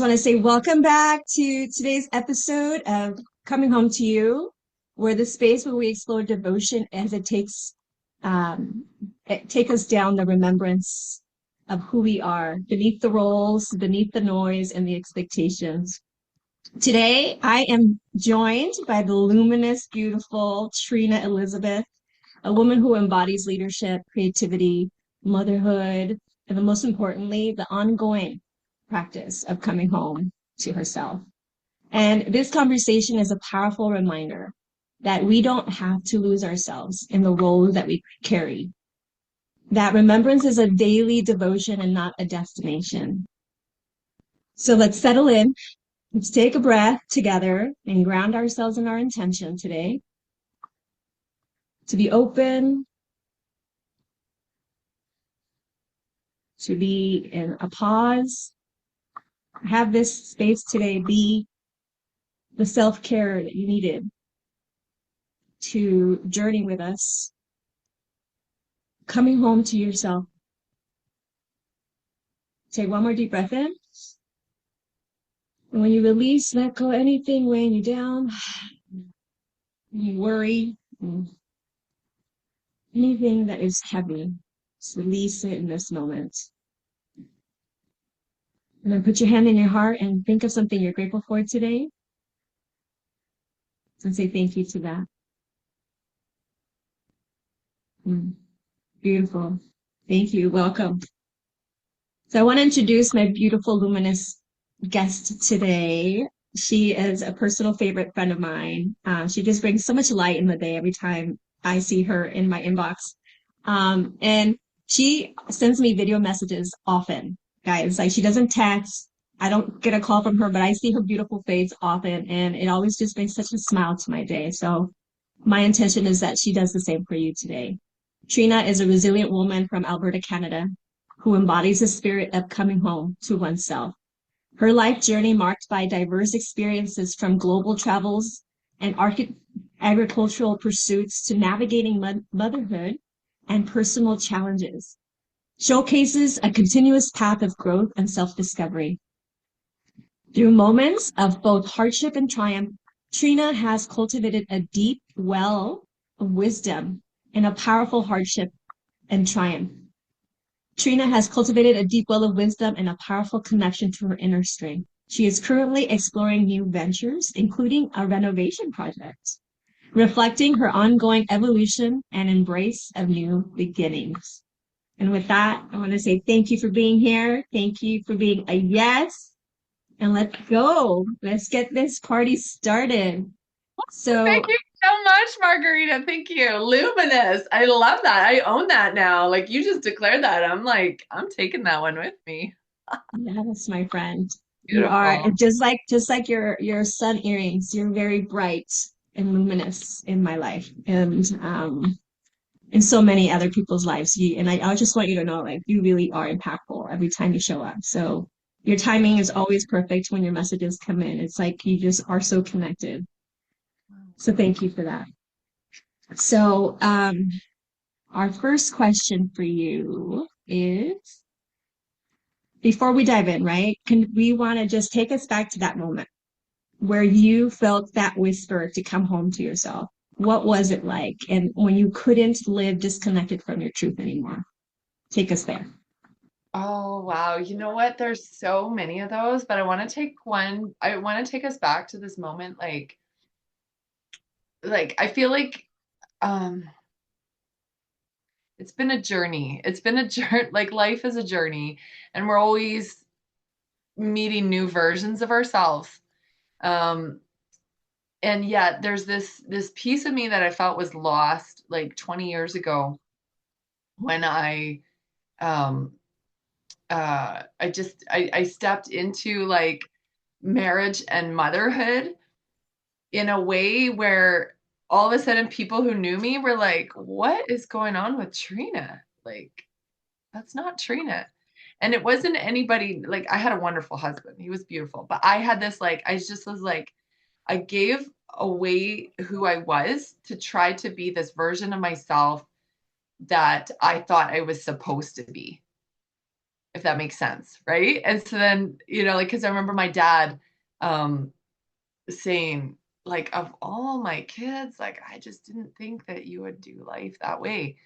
Want to say welcome back to today's episode of Coming Home to You, where the space where we explore devotion as um, take us down the remembrance of who we are beneath the roles, beneath the noise, and the expectations. Today, I am joined by the luminous, beautiful Trina Elizabeth, a woman who embodies leadership, creativity, motherhood, and most importantly, the ongoing practice of coming home to herself. And this conversation is a powerful reminder that we don't have to lose ourselves in the roles that we carry. That remembrance is a daily devotion and not a destination. So let's settle in. Let's take a breath together and ground ourselves in our intention today to be open, to be in a pause, have this space today be the self-care that you needed to journey with us, coming home to yourself. Take one more deep breath in. And when you release, let go anything weighing you down, any worry, anything that is heavy. Just release it in this moment. And then put your hand in your heart and think of something you're grateful for today. And say thank you to that. Beautiful. Thank you. Welcome. So I want to introduce my beautiful, luminous guest today. She is a personal favorite friend of mine. She just brings so much light in the day every time I see her in my inbox. And she sends me video messages often, guys. Like she doesn't text. I don't get a call from her, but I see her beautiful face often, and it always just brings such a smile to my day. So my intention is that she does the same for you today. Trina is a resilient woman from Alberta, Canada, who embodies the spirit of coming home to oneself. Her life journey marked by diverse experiences from global travels and agricultural pursuits to navigating motherhood and personal challenges, showcases a continuous path of growth and self-discovery. Through moments of both hardship and triumph, Trina has cultivated a deep well of wisdom in a powerful hardship and triumph. Trina has cultivated a deep well of wisdom and a powerful connection to her inner strength. She is currently exploring new ventures, including a renovation project, reflecting her ongoing evolution and embrace of new beginnings. And with that, I want to say thank you for being here. Thank you for being a yes. And let's go. Let's get this party started. Thank So, you so much, Margarita. Thank you. Luminous. I love that. I own that now. Like you just declared that. I'm like, I'm taking that one with me. yes, my friend. You are Beautiful. just like your sun earrings. You're very bright and luminous in my life, and in so many other people's lives. I just want you to know, like, you really are impactful every time you show up. So your timing is always perfect when your messages come in. It's like you just are so connected. So thank you for that. So our first question for you is, before we dive in, right? Can we want to just take us back to that moment where you felt that whisper to come home to yourself? What was it like? And when you couldn't live disconnected from your truth anymore? Take us there. Oh, wow. You know what? There's so many of those, but I want to take one. I want to take us back to this moment. Like I feel like um it's been a journey. It's been a journey. Like life is a journey, and we're always meeting new versions of ourselves. Um, and yet there's this piece of me that I felt was lost like 20 years ago when um I stepped into like marriage and motherhood in a way where all of a sudden people who knew me were like, what is going on with Trina? Like, that's not Trina. And it wasn't anybody. Like, I had a wonderful husband. He was beautiful, but I had this like, I just was like, I gave away who I was to try to be this version of myself that I thought I was supposed to be. if that makes sense, right? And so then, like, because I remember my dad um, saying, like, of all my kids, like, I just didn't think that you would do life that way,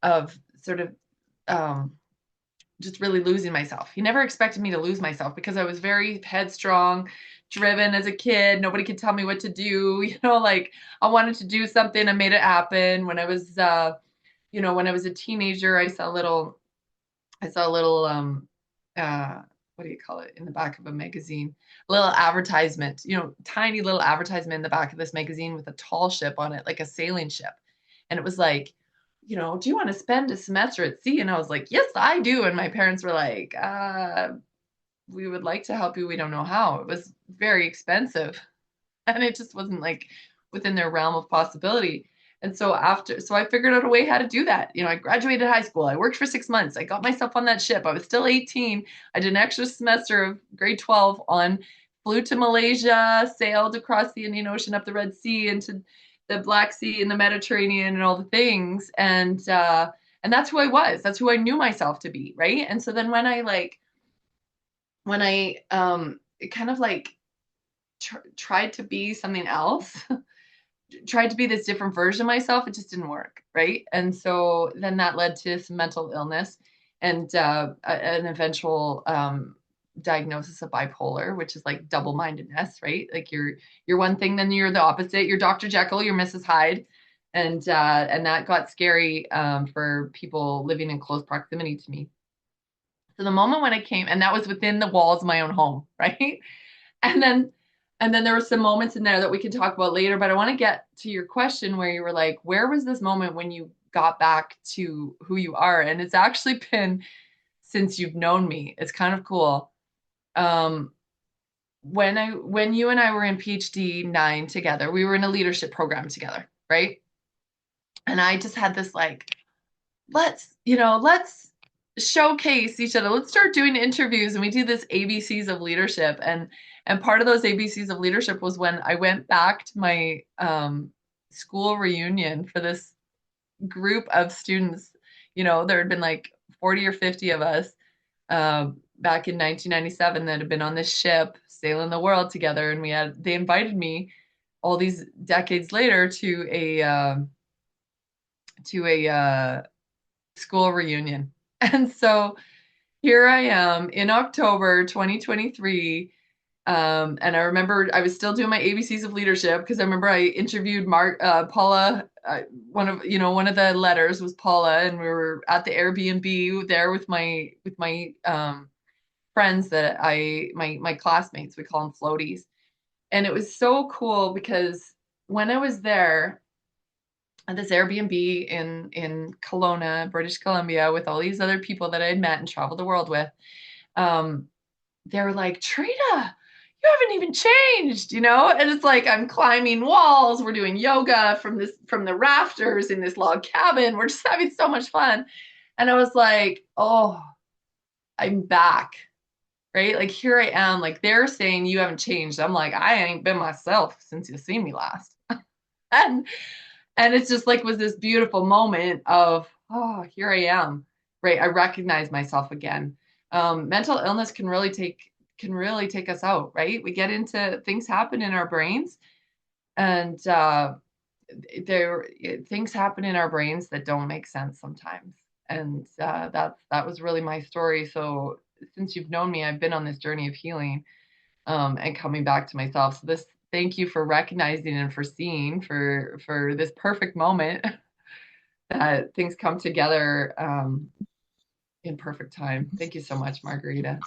of sort of um, just really losing myself. He never expected me to lose myself because I was very headstrong, driven as a kid. Nobody could tell me what to do. Like, I wanted to do something, I made it happen. When I was a teenager, I saw a little uh what do you call it, in the back of a magazine, a little advertisement, tiny little advertisement in the back of this magazine with a tall ship on it, like a sailing ship. And it was like, do you want to spend a semester at sea? And I was like, yes, I do. And my parents were like, we would like to help you, we don't know how. It was very expensive. And it just wasn't like within their realm of possibility. And so I figured out a way how to do that. I graduated high school. I worked for 6 months. I got myself on that ship. I was still 18. I did an extra semester of grade 12 flew to Malaysia, sailed across the Indian Ocean, up the Red Sea, into the Black Sea and the Mediterranean and all the things. And that's who I was. That's who I knew myself to be. Right. And so then when I kind of like tried to be something else, tried to be this different version of myself, it just didn't work, right? And so then that led to some mental illness and an eventual diagnosis of bipolar, which is like double-mindedness, right? Like you're one thing, then you're the opposite. You're Dr. Jekyll, you're Mrs. Hyde, and that got scary for people living in close proximity to me. So the moment when I came, and that was within the walls of my own home, right? And then there were some moments in there that we can talk about later, but I want to get to your question where you were like, where was this moment when you got back to who you are? And it's actually been since you've known me. It's kind of cool. Um, when you and I were in PhD 9 together, we were in a leadership program together, right? And I just had this like, let's showcase each other. Let's start doing interviews. And we do this ABCs of leadership. And part of those ABCs of leadership was when I went back to my school reunion for this group of students. There had been like 40 or 50 of us back in 1997 that had been on this ship sailing the world together. And they invited me all these decades later to a school reunion. And so here I am in October 2023. And I remember I was still doing my ABCs of leadership because I remember I interviewed Paula. One of the letters was Paula, and we were at the Airbnb there with my friends my classmates. We call them floaties, and it was so cool because when I was there at this Airbnb in Kelowna, British Columbia, with all these other people that I had met and traveled the world with, um, they were like, Trina, you haven't even changed. And it's like I'm climbing walls, we're doing yoga from the rafters in this log cabin. We're just having so much fun. And I was like, oh, I'm back. Right? Like here I am. Like they're saying you haven't changed. I'm like, I ain't been myself since you seen me last. and and it's just like was this beautiful moment of, oh, here I am. Right. I recognize myself again. Mental illness can really take us out, right? We get into things happen in our brains, and there things happen in our brains that don't make sense sometimes. And that was really my story. So since you've known me, I've been on this journey of healing, and coming back to myself. So thank you for recognizing and for seeing for this perfect moment that things come together in perfect time. Thank you so much, Margarita.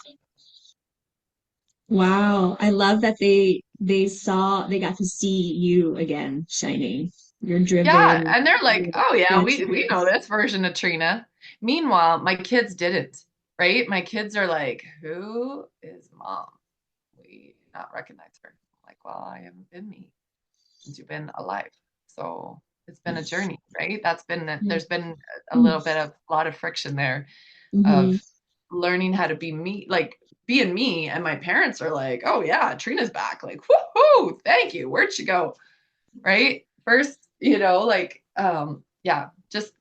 Wow. I love that they got to see you again shining. You're Yeah, driven, and they're like, you're "Oh yeah, we know adventurous. this version of Trina." Meanwhile, my kids didn't, right? My kids are like, "Who is mom? We not recognize her." I'm like, "Well, I haven't been me since you've been alive." So it's been a journey, right? There's been a lot of friction there Mm-hmm. of learning how to be me, like being me. And my parents are like, "Oh yeah, Trina's back." Like, woohoo, thank you. Where'd she go? Right? First, yeah, just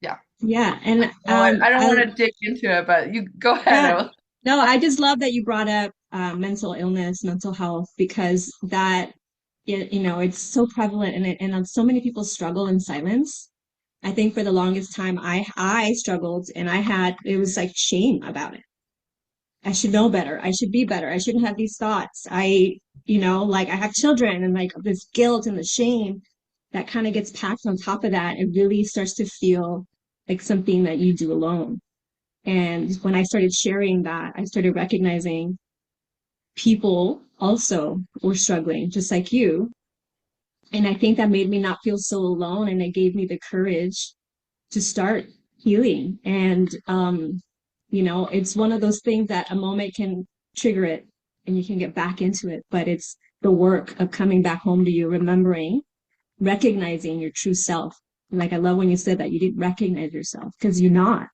yeah. Yeah, and Oh, I don't want to dig into it, but you go ahead. yeah, no, I just love that you brought up mental illness, mental health, because it's so prevalent and so many people struggle in silence. I think for the longest time, I struggled and it was like shame about it. I should know better. I should be better. I shouldn't have these thoughts. Like I have children and like this guilt and the shame that kind of gets packed on top of that. It really starts to feel like something that you do alone. And when I started sharing that, I started recognizing people also were struggling, just like you. And I think that made me not feel so alone. And it gave me the courage to start healing. And, it's one of those things that a moment can trigger it and you can get back into it. But it's the work of coming back home to you, remembering, recognizing your true self. Like I love when you said that you didn't recognize yourself because you're not.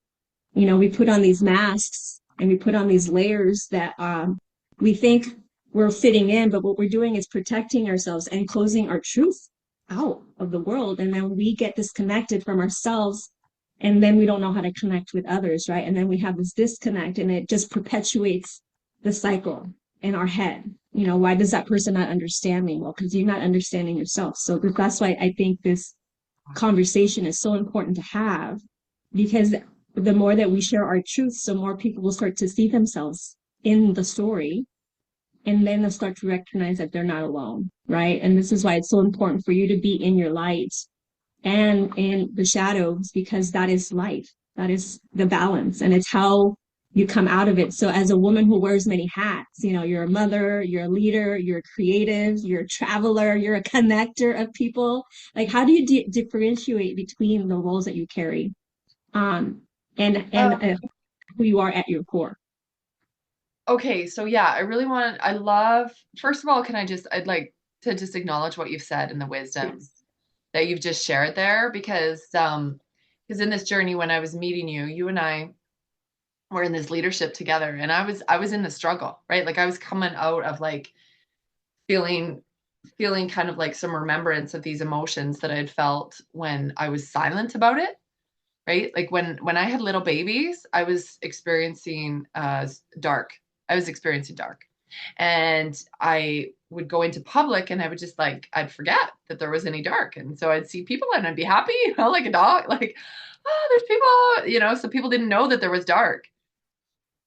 We put on these masks and we put on these layers that we think we're fitting in, but what we're doing is protecting ourselves and closing our truth out of the world. And then we get disconnected from ourselves and then we don't know how to connect with others, right? And then we have this disconnect and it just perpetuates the cycle in our head. Why does that person not understand me? Well, because you're not understanding yourself. So that's why I think this conversation is so important to have because the more that we share our truths, the more people will start to see themselves in the story and then they'll start to recognize that they're not alone, right? And this is why it's so important for you to be in your light and in the shadows because that is life. That is the balance and it's how you come out of it. So as a woman who wears many hats, you're a mother, you're a leader, you're a creative, you're a traveler, you're a connector of people. Like how do you differentiate between the roles that you carry? Um, and who you are at your core. Okay, so yeah, I love, first of all, I'd like to just acknowledge what you've said and the wisdom Yes. that you've just shared there because in this journey when I was meeting you, you and I were in this leadership together and I was in the struggle, right? Like I was coming out of like feeling feeling kind of like some remembrance of these emotions that I had felt when I was silent about it, right? Like when I had little babies, I was experiencing dark. I was experiencing dark. And I would go into public and I would just like I'd forget that there was any dark. And so I'd see people and I'd be happy, like a dog, like, oh, there's people, so people didn't know that there was dark.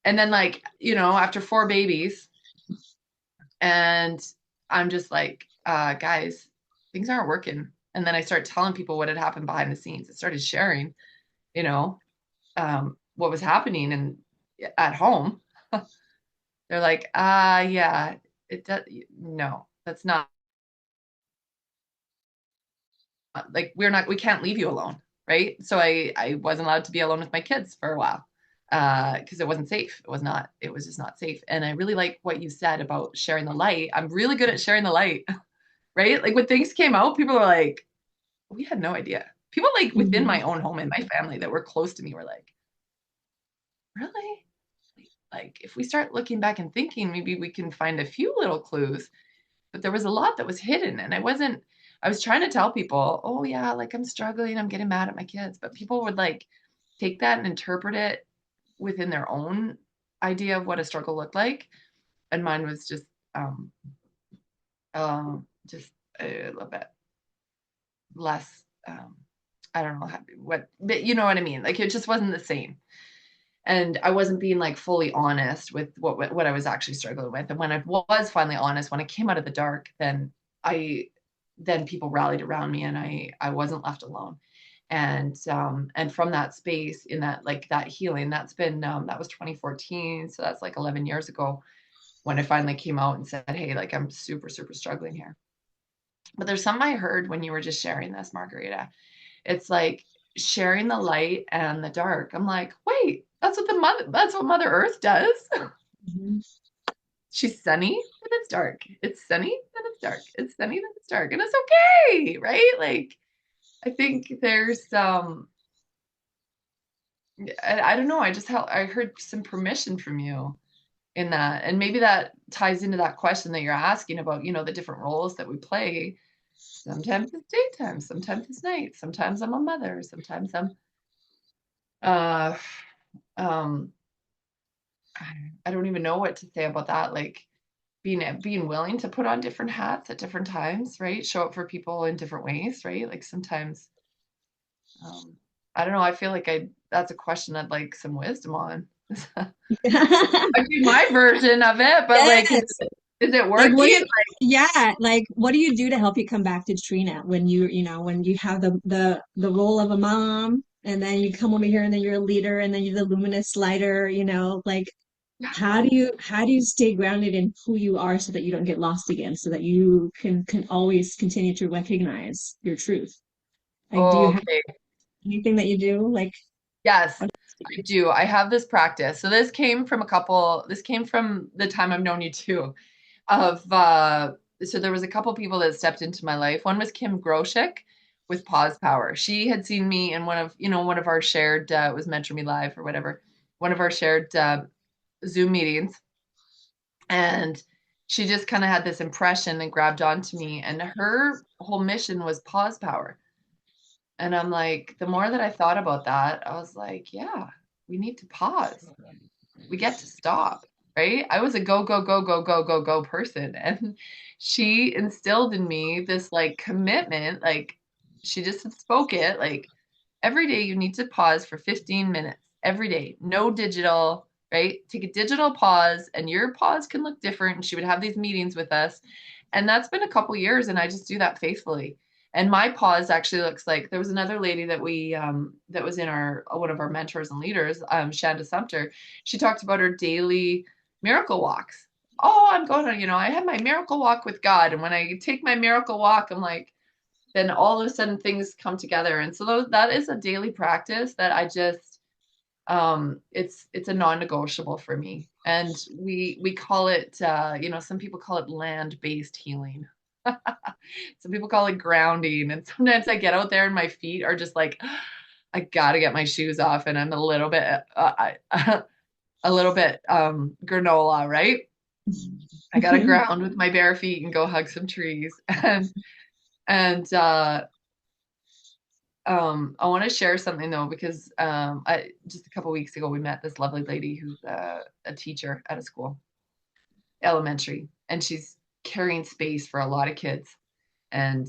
And then like, after four babies, and I'm just like, guys, things aren't working. And then I start telling people what had happened behind the scenes. I started sharing, you know, what was happening and at home. They're like, yeah, it does. No, that's not like we can't leave you alone, right? So I wasn't allowed to be alone with my kids for a while because it wasn't safe. It was just not safe. And I really like what you said about sharing the light. I'm really good at sharing the light, right? Like when things came out, people were like, we had no idea. People like within Mm-hmm. my own home and my family that were close to me were like, really? Like if we start looking back and thinking, maybe we can find a few little clues. But there was a lot that was hidden, and I was trying to tell people, oh yeah, like I'm struggling, I'm getting mad at my kids, but people would like take that and interpret it within their own idea of what a struggle looked like. And mine was um just a little bit less I don't know what, but you know what I mean? Like it just wasn't the same. And I wasn't being like fully honest with what I was actually struggling with. And when I was finally honest, when I came out of the dark, I then people rallied around me, and I wasn't left alone. And from that space in that like that healing, that was 2014, so that's like 11 years ago when I finally came out and said, hey, like I'm super super struggling here. But there's something I heard when you were just sharing this, Margarita. It's like sharing the light and the dark. I'm like, wait, that's what Mother Earth does. Mm-hmm. She's sunny and it's dark. It's sunny and it's dark. It's sunny and it's dark. And it's okay, right? Like I think there's I don't know, I heard some permission from you in that. And maybe that ties into that question that you're asking about, the different roles that we play. Sometimes it's daytime, sometimes it's night, sometimes I'm a mother, sometimes I'm Uh, um, I don't even know what to say about that. Like being willing to put on different hats at different times, right? Show up for people in different ways, right? Like sometimes, um, I don't know. I feel like I that's a question I'd like some wisdom on. I do my version of it, but like, Yes. is it Like what do working? you, yeah, like what do you do to help you come back to Trina when when you have the role of a mom and then you come over here and then you're a leader and then you're the luminous lighter, like how do you stay grounded in who you are so that you don't get lost again, so that you can always continue to recognize your truth? Like do you have Okay. anything that you do? Like Yes, how- I do. I have this practice. So this came from the time I've known you too. Of So there was a couple people that stepped into my life. One was Kim Groshek with Pause Power. She had seen me in one of our shared it was Mentor Me Live or whatever, one of our shared Zoom meetings, and she just kind of had this impression and grabbed onto me. And her whole mission was Pause Power. And I'm like, the more that I thought about that, I was like, yeah, we need to pause. We get to stop, right? I was a go, go, go, go, go, go, go person. And she instilled in me this like commitment, like she just spoke it, like every day you need to pause for 15 minutes every day, no digital, right? Take a digital pause, and your pause can look different. And she would have these meetings with us. And that's been a couple years, and I just do that faithfully. And my pause actually looks like there was another lady that we that was in our one of our mentors and leaders, Shanda Sumter. She talked about her daily miracle walks. Oh, I'm going on, I had my miracle walk with God. And when I take my miracle walk, I'm like, then all of a sudden things come together. And so that is a daily practice that I just it's a non-negotiable for me. And we call it some people call it land-based healing. Some people call it grounding. And sometimes I get out there and my feet are just like, I gotta get my shoes off, and I'm a little bit a little bit granola, right? I gotta ground with my bare feet and go hug some trees. And I want to share something though, because I just a couple weeks ago we met this lovely lady who's a teacher at a school, elementary, and she's carrying space for a lot of kids. And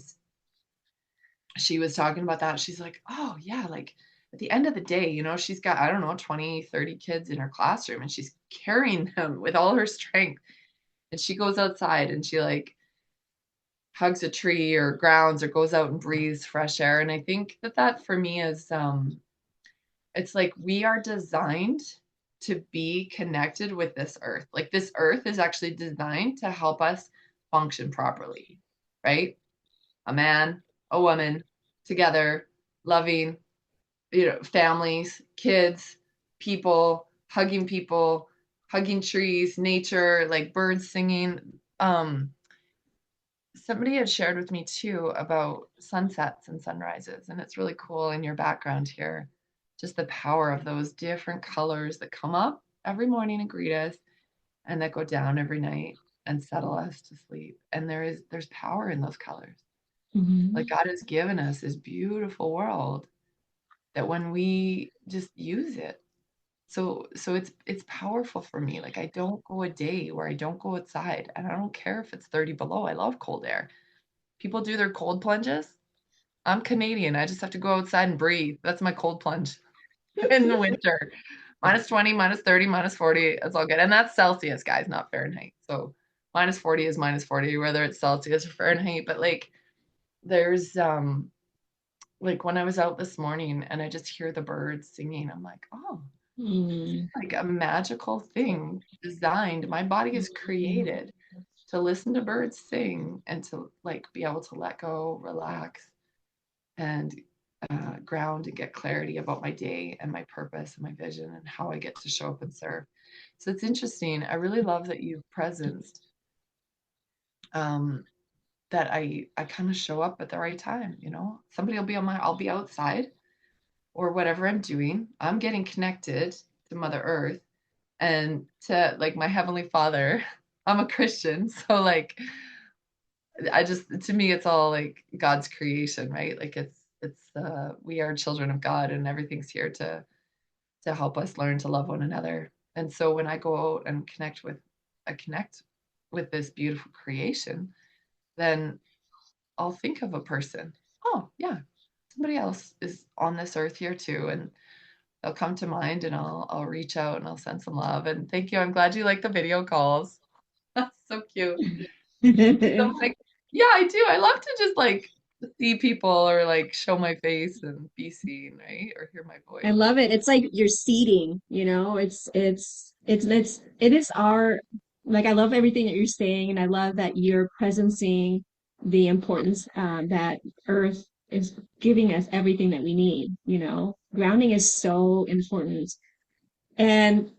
she was talking about that. She's like, oh yeah, like at the end of the day, she's got, I don't know, 20, 30 kids in her classroom, and she's carrying them with all her strength. And she goes outside and she like hugs a tree or grounds or goes out and breathes fresh air. And I think that for me is it's like we are designed to be connected with this earth. Like this earth is actually designed to help us function properly, right? A man, a woman together, loving, families, kids, people, hugging trees, nature, like birds singing. Somebody had shared with me too about sunsets and sunrises, and it's really cool in your background here. Just the power of those different colors that come up every morning and greet us, and that go down every night and settle us to sleep. And there's power in those colors. Like Mhm. God has given us this beautiful world that when we just use it. So it's powerful for me. Like I don't go a day where I don't go outside, and I don't care if it's 30 below. I love cold air. People do their cold plunges. I'm Canadian. I just have to go outside and breathe. That's my cold plunge in the winter. -20, -30, -40, it's all good. And that's Celsius, guys, not Fahrenheit. So -40 is -40, whether it's Celsius or Fahrenheit. But like there's like when I was out this morning and I just hear the birds singing, I'm like, oh, Mm. like a magical thing designed. My body is created to listen to birds sing and to like be able to let go, relax, and ground and get clarity about my day and my purpose and my vision and how I get to show up and serve. So it's interesting. I really love that you've presenced um, that I kind of show up at the right time. Somebody will be I'll be outside or whatever I'm doing. I'm getting connected to Mother Earth and to like my Heavenly Father. I'm a Christian, so like I just to me it's all like God's creation, right? Like it's we are children of God, and everything's here to help us learn to love one another. And so when I go out and connect with this beautiful creation, then I'll think of a person. Oh, yeah, somebody else is on this earth here too. And they'll come to mind and I'll reach out and I'll send some love. And thank you. I'm glad you like the video calls. That's so cute. So like, yeah, I do. I love to just like see people or like show my face and be seen, right? Or hear my I voice. love it. It's like you're seeding, it is our, like, I love everything that you're saying, and I love that you're presencing the importance that Earth is giving us everything that we need, Grounding is so important. And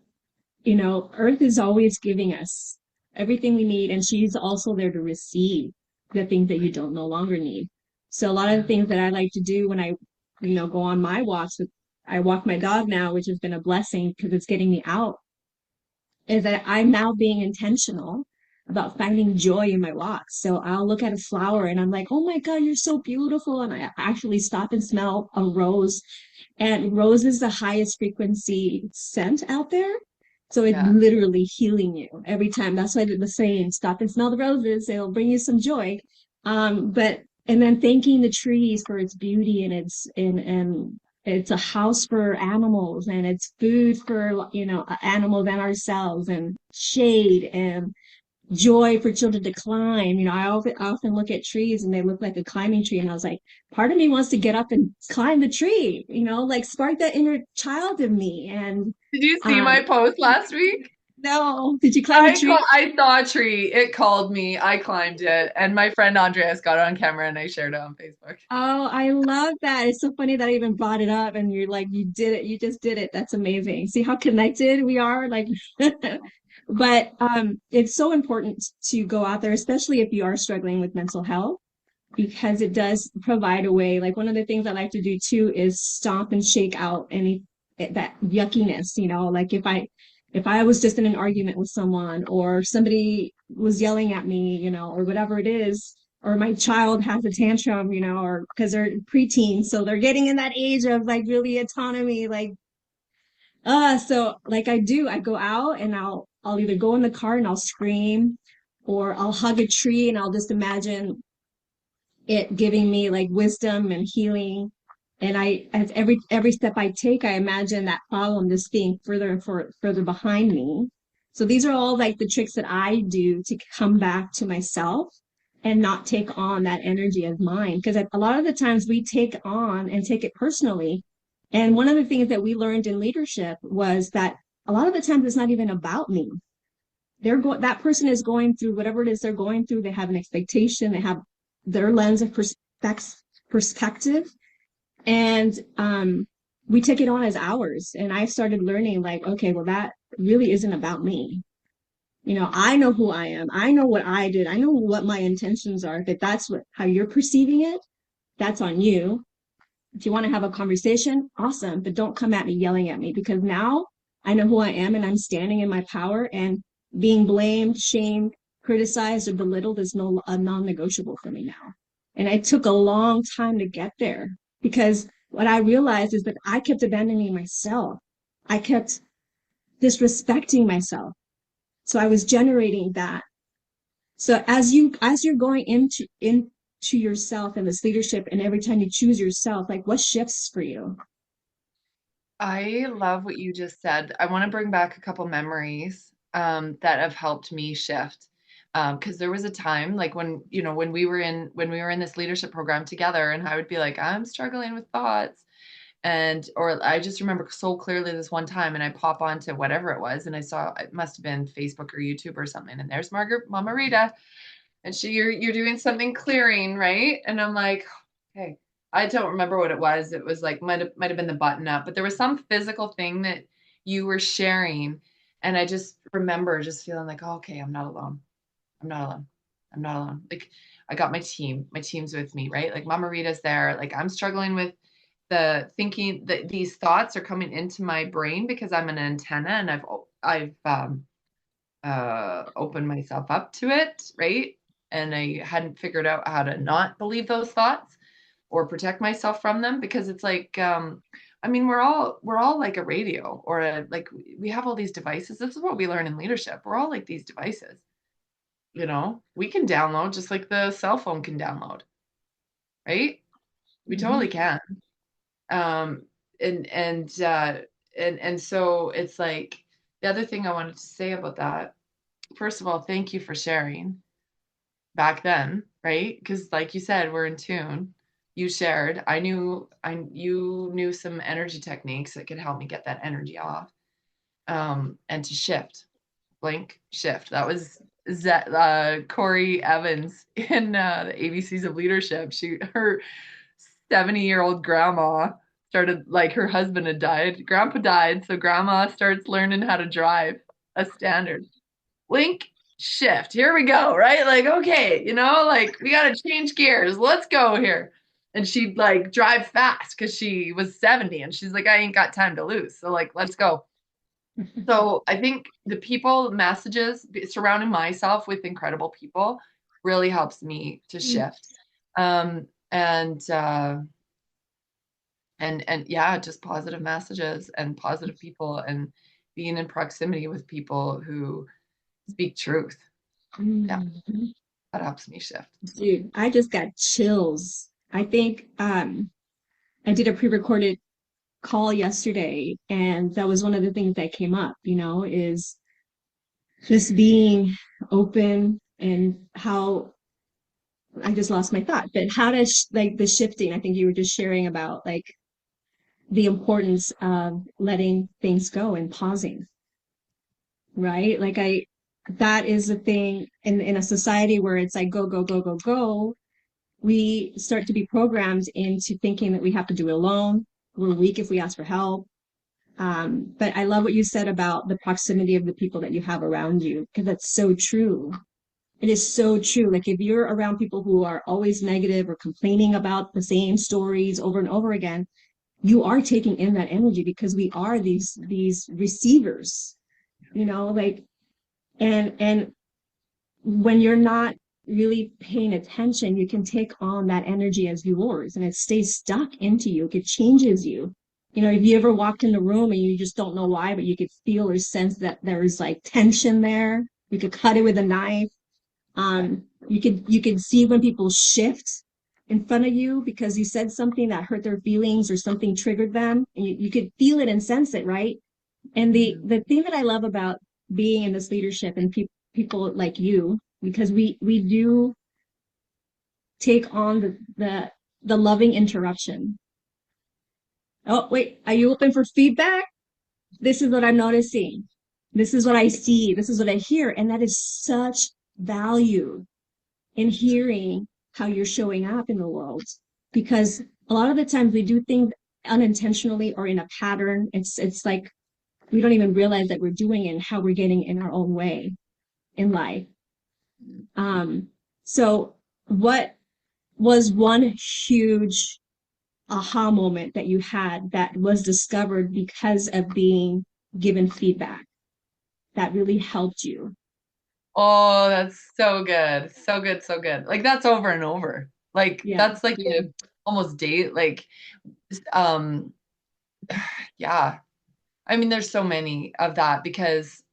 Earth is always giving us everything we need, and she's also there to receive the things that you don't no longer need. So a lot of the Yeah. things that I like to do when I, go on my walks I walk my dog now, which has been a blessing because it's getting me out, is that I'm now being intentional about finding joy in my walks. So I'll look at a flower and I'm like, oh my God, you're so beautiful. And I actually stop and smell a rose, and rose is the highest frequency scent out there. So it's Yeah. literally healing you every time. That's why the saying, stop and smell the roses, it'll bring you some joy. But and then thanking the trees for its beauty, and it's a house for animals, and it's food for animals and ourselves, and shade and joy for children to climb. I often look at trees and they look like a climbing tree. And I was like, part of me wants to get up and climb the tree, like spark that inner child in me. And Did you see um, my post last week? no, did you climb the tree? I saw a tree. It called me. I climbed it, and my friend Andreas got it on camera, and I shared it on Facebook. Oh, I love that. It's so funny that I even brought it up, and you're like, you did it. You just did it. That's amazing. See how connected we are? Like, but it's so important to go out there, especially if you are struggling with mental health, because it does provide a way. Like, one of the things I like to do too is stomp and shake out any that yuckiness, like if I was just in an argument with someone, or somebody was yelling at me, or whatever it is, or my child has a tantrum, or because they're preteens, so they're getting in that age of like really autonomy, like so like I go out and I'll either go in the car and I'll scream, or I'll hug a tree and I'll just imagine it giving me like wisdom and healing. And as every step I take, I imagine that problem just being further and further behind me. So these are all like the tricks that I do to come back to myself and not take on that energy as mine. Because a lot of the times we take on and take it personally. And one of the things that we learned in leadership was that a lot of the times it's not even about me. That person is going through whatever it is they're going through. They have an expectation, they have their lens of perspective, and we take it on as ours. And I started learning, like, okay, well, that really isn't about me. I know who I am, I know what I did, I know what my intentions are. If that's how you're perceiving it, that's on you. If you want to have a conversation, awesome, but don't come at me yelling at me, because now I know who I am and I'm standing in my power, and being blamed, shamed, criticized, or belittled is a non-negotiable for me now. And it took a long time to get there, because what I realized is that I kept abandoning myself. I kept disrespecting myself. So I was generating that. So as you're going into yourself and this leadership, and every time you choose yourself, like, what shifts for you? I love what you just said. I want to bring back a couple memories that have helped me shift. Because there was a time like when we were in this leadership program together, and I would be like, I'm struggling with thoughts. And or I just remember so clearly this one time, and I pop onto whatever it was, and I saw it must have been Facebook or YouTube or something, and there's Mama Rita, and you're doing something clearing, right? And I'm like, hey, I don't remember what it was. It was like might have been the button up, but there was some physical thing that you were sharing, and I just remember just feeling like, oh, okay, I'm not alone. I'm not alone. I'm not alone. Like I got my team. My team's with me, right? Like Mama Rita's there. Like I'm struggling with the thinking that these thoughts are coming into my brain because I'm an antenna, and I've opened myself up to it, right? And I hadn't figured out how to not believe those thoughts or protect myself from them, because it's like I mean, we're all like a radio or like we have all these devices. This is what we learn in leadership. We're all like these devices. We can download just like the cell phone can download, right? We totally Mhm. can. Um, and and uh, and so it's like the other thing I wanted to say about that. First of all, thank you for sharing back then, right? Because like you said, we're in tune. You shared. You knew some energy techniques that could help me get that energy off. And to shift, blink, shift. That was Corey Evans in the ABCs of Leadership. Her 70-year-old grandma started, like, her husband had died. Grandpa died, so grandma starts learning how to drive a standard. Blink, shift. Here we go, right? Like, okay, like we got to change gears. Let's go here. And she'd like drive fast because she was 70 and she's like, I ain't got time to lose. So, like, let's go. So I think the people messages surrounding myself with incredible people really helps me to shift. Um, and and yeah, just positive messages and positive people and being in proximity with people who speak truth. Yeah, Mhm. that helps me shift. Dude, I just got chills. I think I did a pre-recorded call yesterday, and that was one of the things that came up, is just being open and how I just lost my thought, but how does like the shifting, I think you were just sharing about like the importance of letting things go and pausing, right? That is the thing in a society where it's like go, go, go, go, go. We start to be programmed into thinking that we have to do it alone. We're weak if we ask for help. But I love what you said about the proximity of the people that you have around you, because that's so true. It is so true. Like if you're around people who are always negative or complaining about the same stories over and over again, you are taking in that energy because we are these receivers, like and when you're not really paying attention, you can take on that energy as yours and it stays stuck into you. It changes you. If you ever walked in the room and you just don't know why, but you could feel or sense that there's like tension there, you could cut it with a knife. You could see when people shift in front of you because you said something that hurt their feelings or something triggered them, and you could feel it and sense it, right? And the thing that I love about being in this leadership and people like you, because we do take on the loving interruption. Oh, wait, are you open for feedback? This is what I'm noticing. This is what I see. This is what I hear. And that is such value in hearing how you're showing up in the world. Because a lot of the times we do things unintentionally or in a pattern. It's like we don't even realize that we're doing it and how we're getting in our own way in life. Um, so what was one huge aha moment that you had that was discovered because of being given feedback that really helped you? Oh, that's so good. So good, so good. Like that's over and over. Like Yeah. that's like a almost date like um yeah. I mean there's so many of that because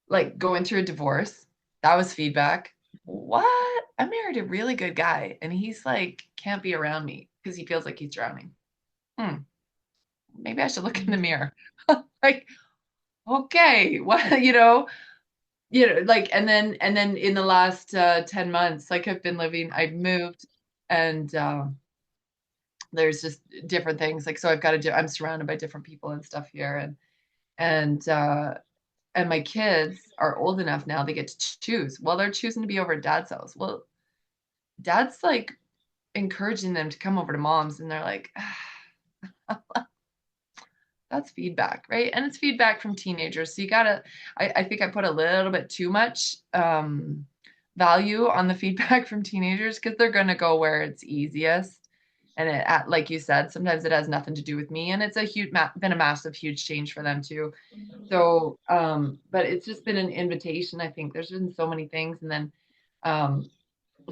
like going through a divorce, that was feedback. What? I married a really good guy and he's like can't be around me because he feels like he's drowning. Hmm, maybe I should look in the mirror. Like, okay, well, like and then in the last 10 months, like I've moved and there's just different things. Like so I've got to do I'm surrounded by different people and stuff here and and my kids are old enough now they get to choose. Well, they're choosing to be over at dad's house. Well, dad's like encouraging them to come over to mom's and they're like that's feedback, right? And it's feedback from teenagers. So you gotta, I think I put a little bit too much value on the feedback from teenagers because they're gonna go where it's easiest. And like you said, sometimes it has nothing to do with me, and it's been a massive, huge change for them too. So, but it's just been an invitation. I think there's been so many things, and then um,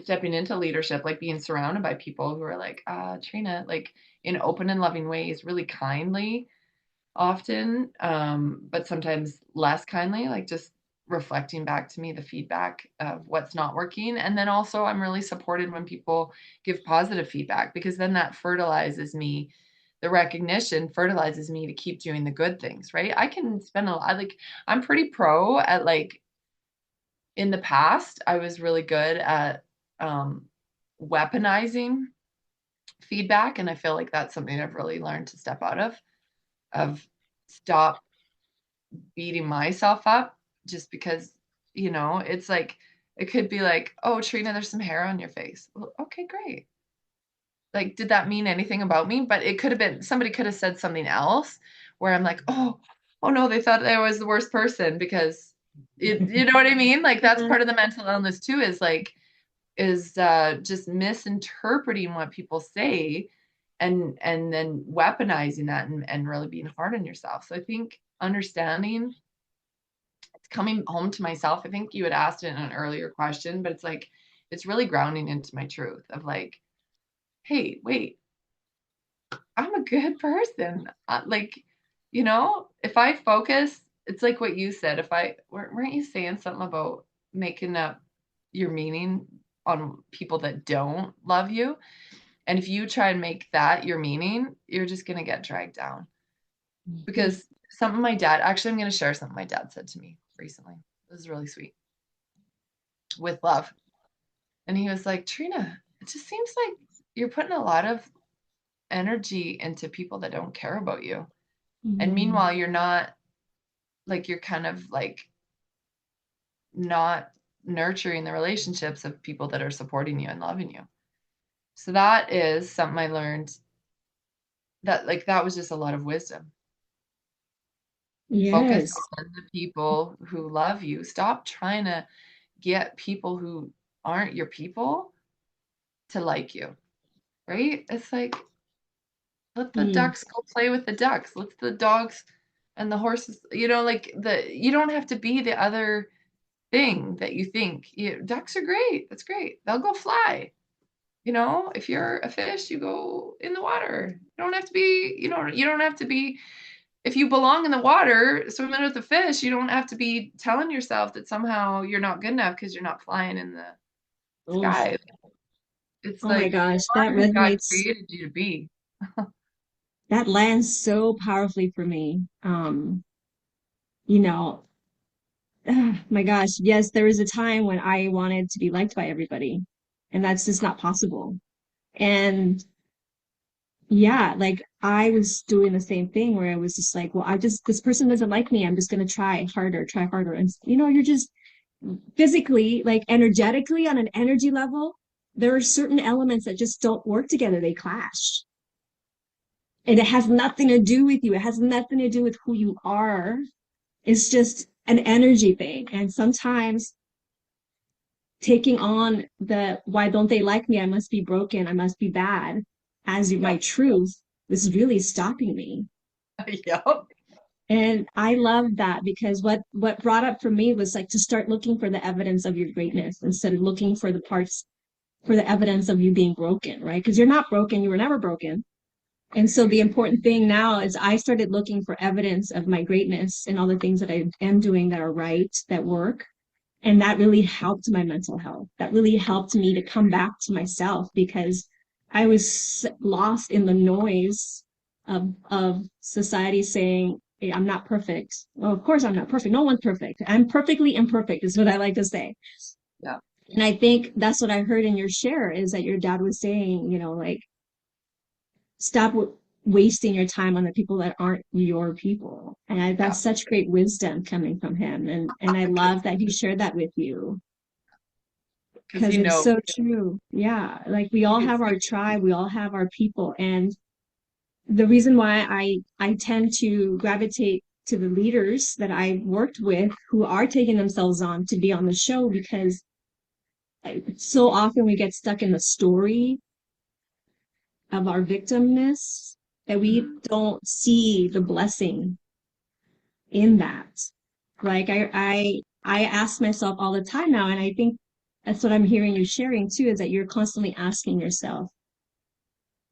stepping into leadership, like being surrounded by people who are like, Trina, like in open and loving ways, really kindly often, but sometimes less kindly, like just reflecting back to me the feedback of what's not working. And then also, I'm really supported when people give positive feedback because then that fertilizes me. The recognition fertilizes me to keep doing the good things, right? I can spend a lot, like, I'm pretty pro at like, in the past, I was really good at weaponizing feedback. And I feel like that's something I've really learned to step out of stop beating myself up just because, it's like, it could be like, oh, Trina, there's some hair on your face. Well, okay, great. Like, did that mean anything about me? But it could have been, somebody could have said something else where I'm like, oh no, they thought I was the worst person because you know what I mean? Like, that's Yeah. part of the mental illness too, is like, just misinterpreting what people say and then weaponizing that and really being hard on yourself. So I think understanding, it's coming home to myself. I think you had asked it in an earlier question, but it's like it's really grounding into my truth of like, hey, wait, I'm a good person. Like, if I focus, it's like what you said. If I weren't you saying something about making up your meaning on people that don't love you? And if you try and make that your meaning, you're just gonna get dragged down. Because something my dad, actually, I'm gonna share something my dad said to me recently. This is really sweet. With love. And he was like, Trina, it just seems like you're putting a lot of energy into people that don't care about you. And Mm. meanwhile, you're not, like, you're kind of like not nurturing the relationships of people that are supporting you and loving you. So that is something I learned, that like that was just a lot of wisdom. Focus Yes. on the people who love you. Stop trying to get people who aren't your people to like you, right? It's like, let the Mm. ducks go play with the ducks. Let the dogs and the horses, like you don't have to be the other thing that you think. Ducks are great. That's great. They'll go fly. If you're a fish, you go in the water. You don't have to be, you don't have to be, if you belong in the water, swimming with the fish, you don't have to be telling yourself that somehow you're not good enough because you're not flying in the Oh, sky. It's oh my like, gosh, you that are who God resonates. created you to be. That lands so powerfully for me. You know, my gosh, yes, there was a time when I wanted to be liked by everybody, and that's just not possible. And yeah, like I was doing the same thing where I was just like, well, this person doesn't like me. I'm just going to try harder. And, you're just physically, like energetically on an energy level, there are certain elements that just don't work together. They clash. And it has nothing to do with you. It has nothing to do with who you are. It's just an energy thing. And sometimes taking on the why don't they like me? I must be broken. I must be bad as my Yep. truth is really stopping me. Yep. And I love that because what brought up for me was like to start looking for the evidence of your greatness instead of looking for the parts for the evidence of you being broken, right? Because you're not broken, you were never broken. And so the important thing now is I started looking for evidence of my greatness and all the things that I am doing that are right, that work. And that really helped my mental health. That really helped me to come back to myself because I was lost in the noise of society saying, hey, I'm not perfect. Well, of course I'm not perfect. No one's perfect. I'm perfectly imperfect, is what I like to say. Yeah. And I think that's what I heard in your share is that your dad was saying, like, stop wasting your time on the people that aren't your people. And Yeah. that's such great wisdom coming from him. And I Because love that he shared that with you because because it's so true. Yeah. Like we you all can have our see. tribe, we all have our people. And the reason why I tend to gravitate to the leaders that I worked with who are taking themselves on to be on the show because so often we get stuck in the story of our victimness that we Mhm. don't see the blessing in that. Like I ask myself all the time now, and I think That's what I'm hearing you sharing too, is that you're constantly asking yourself,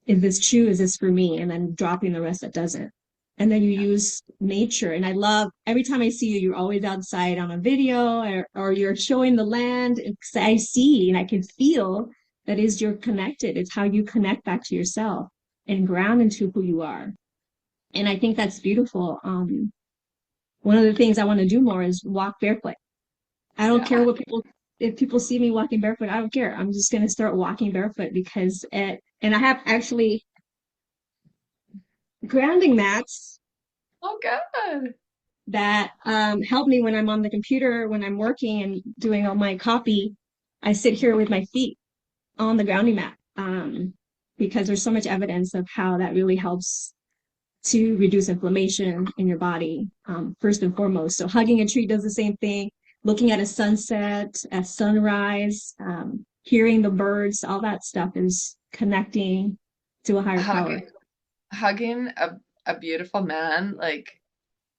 is this true? Is this for me? And then dropping the rest that doesn't. And then you Yeah. use nature. And I love every time I see you, you're always outside on a video or you're showing the land. I see and I can feel that is you're connected. It's how you connect back to yourself and ground into who you are. And I think that's beautiful. One of the things I want to do more is walk barefoot. I don't care Yeah. what people, if people see me walking barefoot, I don't care. I'm just going to start walking barefoot because and I have actually grounding mats Oh, good. that help me when I'm on the computer, when I'm working and doing all my copy. I sit here with my feet on the grounding mat because there's so much evidence of how that really helps to reduce inflammation in your body, first and foremost. So hugging a tree does the same thing. Looking at a sunset, a sunrise, hearing the birds, all that stuff is connecting to a higher power. Hugging, hugging a beautiful man like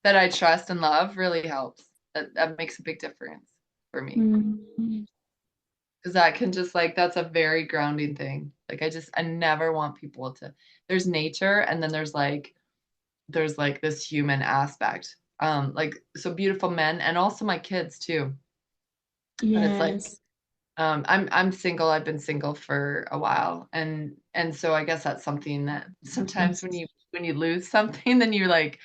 that I trust and love really helps. That makes a big difference for me. Mm, Because that can just like that's a very grounding thing. Like I never want people to there's nature and then there's like this human aspect. Like so beautiful men and also my kids too. And it's like yes. I'm single. I've been single for a while, and so I guess that's something that sometimes when you lose something, then you like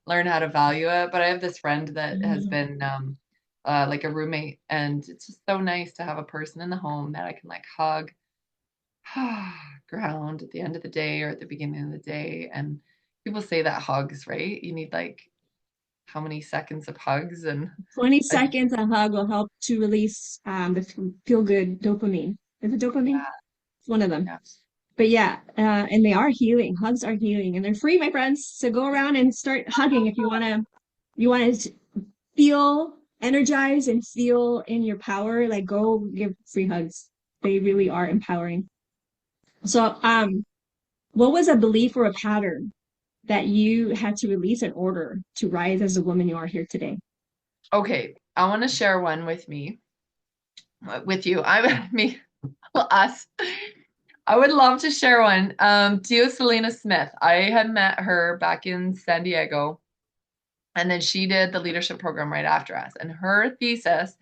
learn how to value it. But I have this friend that has Mm. been like a roommate, and it's just so nice to have a person in the home that I can like hug, ground at the end of the day or at the beginning of the day. And people say that hugs, right? You need like how many seconds of hugs, and 20 I just seconds a hug will help to release the feel good dopamine. Is it dopamine? yeah, It's one of them. yeah. But yeah, and they are healing. Hugs are healing, and they're free, my friends. So go around and start hugging if you want to. You want to feel energized and feel in your power. Like go give free hugs. They really are empowering. So, what was a belief or a pattern that you had to release in order to rise as the woman you are here today? Okay, I want to share one with you. I me us. I would love to share one. Dio Selena Smith. I had met her back in San Diego, and then she did the leadership program right after us. And her thesis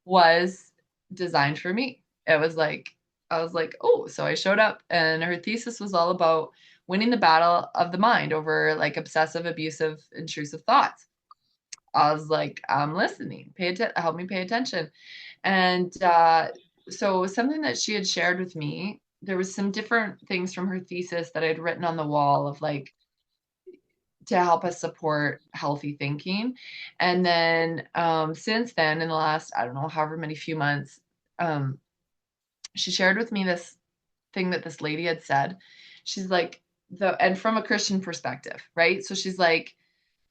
was designed for me. It was like I was like, oh, so I showed up, and her thesis was all about winning the battle of the mind over like obsessive, abusive, intrusive thoughts. I was like, I'm listening. Help me pay attention. And so something that she had shared with me, there was some different things from her thesis that I'd written on the wall of like to help us support healthy thinking. And then since then, in the last, I don't know, however many few months, um, she shared with me this thing that this lady had said. She's like, and from a Christian perspective, right? So she's like,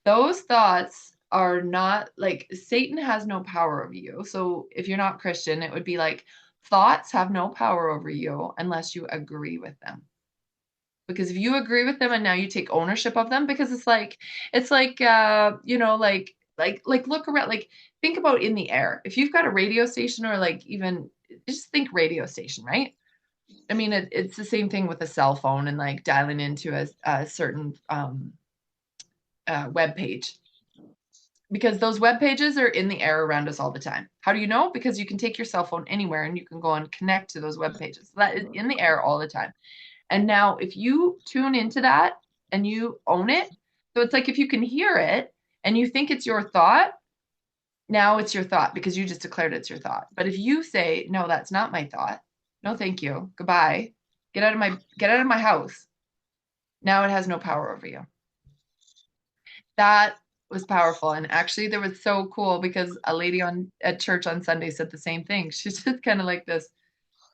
those thoughts are not like Satan has no power over you. So if you're not Christian, it would be like thoughts have no power over you unless you agree with them. Because if you agree with them and now you take ownership of them, because it's like you know, like look around, like think about in the air. If you've got a radio station or like even just think radio station, right? I mean, it's the same thing with a cell phone and like dialing into a certain web page because those web pages are in the air around us all the time. How do you know? Because you can take your cell phone anywhere and you can go and connect to those web pages. So that is in the air all the time. And now if you tune into that and you own it, so it's like if you can hear it and you think it's your thought, now it's your thought because you just declared it's your thought. But if you say, no, that's not my thought. No, thank you. Goodbye. Get out of my house. Now it has no power over you. That was powerful. And actually, there was so cool because a lady on at church on Sunday said the same thing. She's just kind of like this,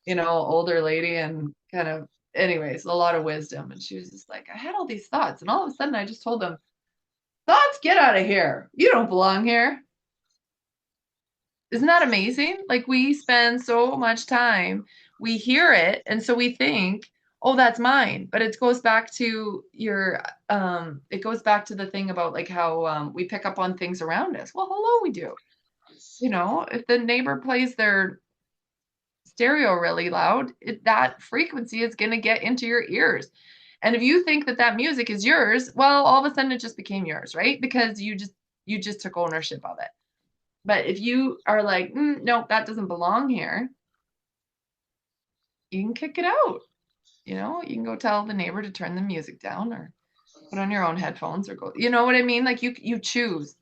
you know, older lady and kind of, anyways, a lot of wisdom. And she was just like, I had all these thoughts. And all of a sudden, I just told them, thoughts, get out of here. You don't belong here. Isn't that amazing? Like we spend so much time, we hear it, and so we think, oh, that's mine. But it goes back to it goes back to the thing about like how we pick up on things around us. Well, hello, we do. You know, if the neighbor plays their stereo really loud, that frequency is going to get into your ears. And if you think that that music is yours, well, all of a sudden it just became yours, right? Because you just took ownership of it. But if you are like, no, that doesn't belong here, you can kick it out. You can go tell the neighbor to turn the music down or put on your own headphones or go, you know what I mean? Like you choose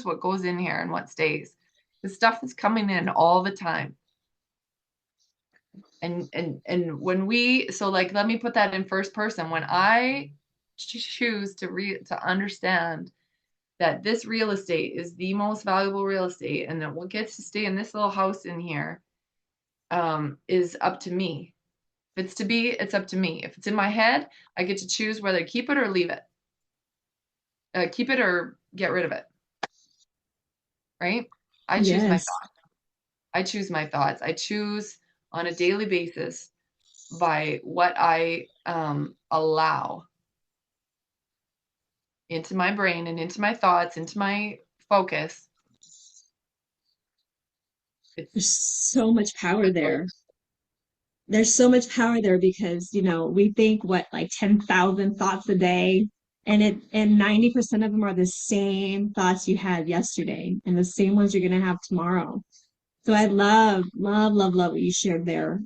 what goes in here and what stays. The stuff is coming in all the time. And when we, so like, let me put that in first person. When I choose to understand that this real estate is the most valuable real estate and that what gets to stay in this little house in here is up to me. If it's to be, it's up to me. If it's in my head, I get to choose whether to keep it or leave it. Keep it or get rid of it, right? I choose my Yes. thoughts. I choose my thoughts. I choose on a daily basis by what I allow into my brain and into my thoughts, into my focus. There's It's so much power there. There's so much power there because, we think what, like 10,000 thoughts a day, and 90% of them are the same thoughts you had yesterday and the same ones you're going to have tomorrow. So I love, love, love, love what you shared there.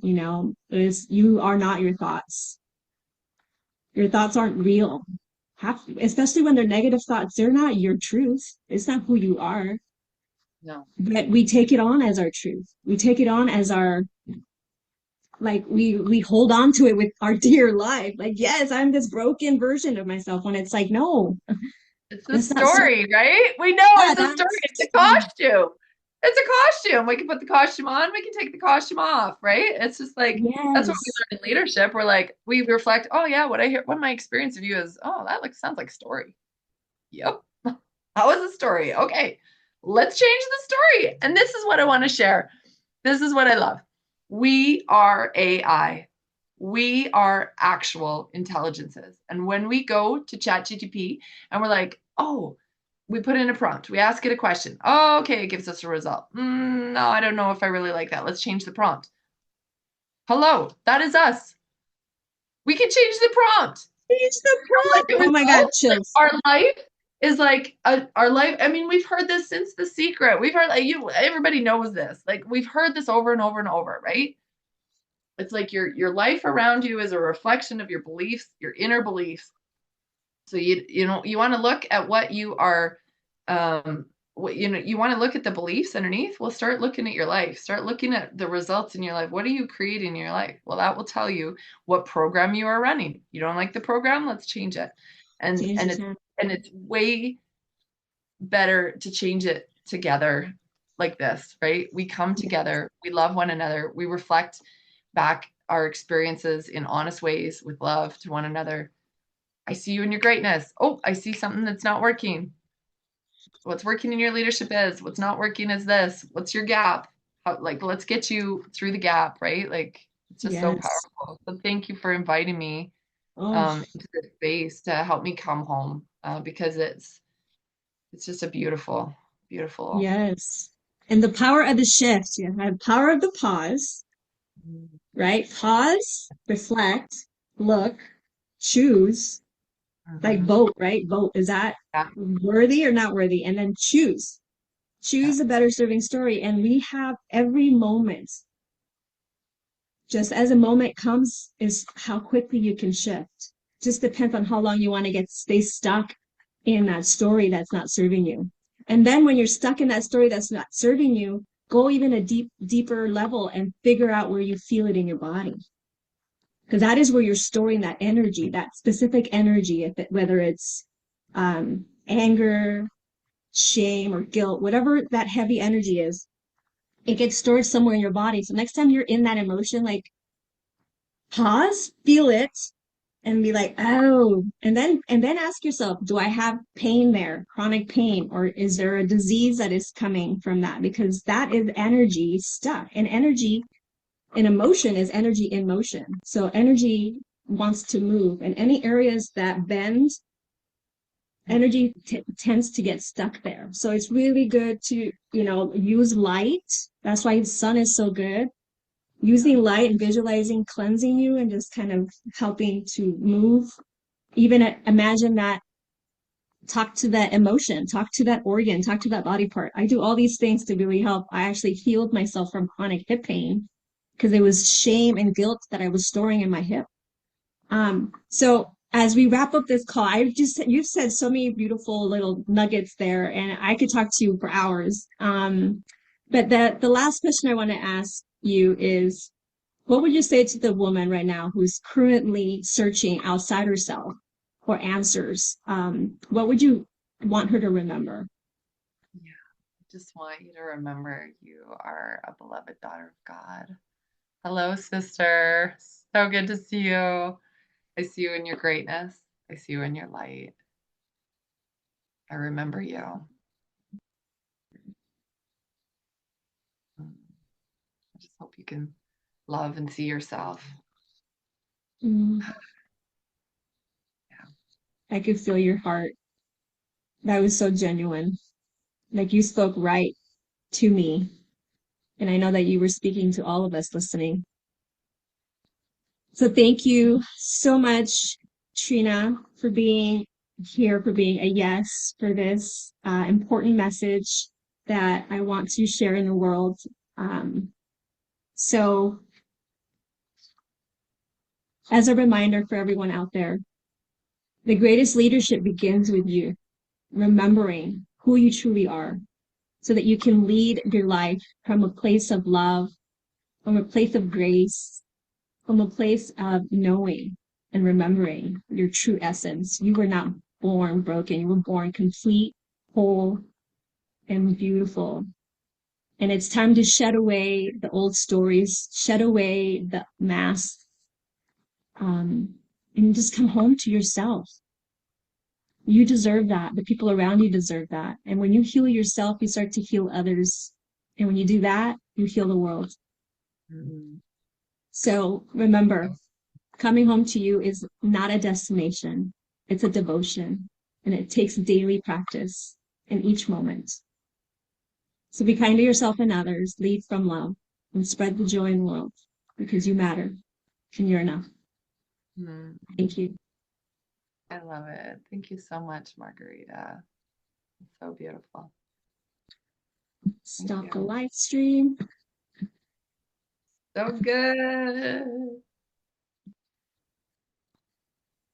Is you are not your thoughts. Your thoughts aren't real. Especially when they're negative thoughts, they're not your truth. It's not who you are. no, But we take it on as our truth. We take it on as our, like, we hold on to it with our dear life. Like, yes, I'm this broken version of myself, when it's like, no, it's a that's not so. story, right? We know Yeah, it's a story. that's It's a costume. It's a costume. We can put the costume on. We can take the costume off, right? It's just like that's what we yes. learn in leadership. We're like we reflect. Oh yeah, what I hear, what my experience of you is. Oh, that sounds like a story. Yep. That was a story. Okay, let's change the story. And this is what I want to share. This is what I love. We are AI. We are actual intelligences. And when we go to ChatGPT and we're like, oh, we put in a prompt, we ask it a question. Oh, okay, it gives us a result. No, I don't know if I really like that. Let's change the prompt. Hello, that is us. We can change the prompt. Change the Like prompt. a Oh my God, result, like chills. our life is like our life. I mean, we've heard this since The Secret. We've heard like everybody knows this. Like we've heard this over and over and over, right? It's like your life around you is a reflection of your beliefs, your inner beliefs. So you want to look at what you are what you want to look at the beliefs underneath. Well, start looking at your life. Start looking at the results in your life. What are you creating in your life? Well, that will tell you what program you are running. You don't like the program? Let's change it. And Change and the it's time. and it's way better to change it together like this, right? We come Yes. together, we love one another, we reflect back our experiences in honest ways with love to one another. I see you in your greatness. Oh, I see something that's not working. What's working in your leadership is, what's not working is this. What's your gap? Like, let's get you through the gap, right? Like, it's just so Yes. powerful. So thank you for inviting me Oh, into this space to help me come home because it's just a beautiful, beautiful. yes. And the power of the shift. You have power of the pause, right? Pause, reflect, look, choose, like Mm-hmm. vote, right? Vote. Is that Yeah, worthy or not worthy? And then choose. yeah. Choose a better serving story. And we have every moment, just as a moment comes, is how quickly you can shift. Just depends on how long you want to stay stuck in that story that's not serving you. And then when you're stuck in that story that's not serving you, go even a deeper level and figure out where you feel it in your body. Because that is where you're storing that energy, that specific energy, whether it's anger, shame, or guilt, whatever that heavy energy is, it gets stored somewhere in your body. So next time you're in that emotion, like, pause, feel it, and be like, oh, and then ask yourself, do I have pain there, chronic pain, or is there a disease that is coming from that? Because that is energy stuck, and energy in emotion is energy in motion. So energy wants to move, and any areas that bend, energy tends to get stuck there. So it's really good to use light. That's why the sun is so good. using light and visualizing, cleansing you and just kind of helping to move. Even imagine that, talk to that emotion, talk to that organ, talk to that body part. I do all these things to really help. I actually healed myself from chronic hip pain because it was shame and guilt that I was storing in my hip. So as we wrap up this call, you've said so many beautiful little nuggets there, and I could talk to you for hours. But the last question I want to ask you is, what would you say to the woman right now who's currently searching outside herself for answers? What would you want her to remember? Yeah, I just want you to remember you are a beloved daughter of God. Hello, sister. So good to see you. I see you in your greatness. I see you in your light. I remember you. Mm. I just hope you can love and see yourself. Mm, Yeah. I could feel your heart. That was so genuine. Like you spoke right to me. And I know that you were speaking to all of us listening. So thank you so much, Trina, for being here, for being a yes for this important message that I want to share in the world. Um, so, as a reminder for everyone out there, the greatest leadership begins with you remembering who you truly are so that you can lead your life from a place of love, from a place of grace, from a place of knowing and remembering your true essence. You were not born broken, you were born complete, whole, and beautiful. And it's time to shed away the old stories, shed away the masks, and just come home to yourself. You deserve that. The people around you deserve that. And when you heal yourself, you start to heal others. And when you do that, you heal the world. Mm. So remember, coming home to you is not a destination, it's a devotion, and it takes daily practice in each moment. So be kind to yourself and others, lead from love, and spread the joy in the world because you matter and you're enough. Mm. Thank you. I love it. Thank you so much, Margarita. It's so beautiful. Thank Stop the you. live stream. So good.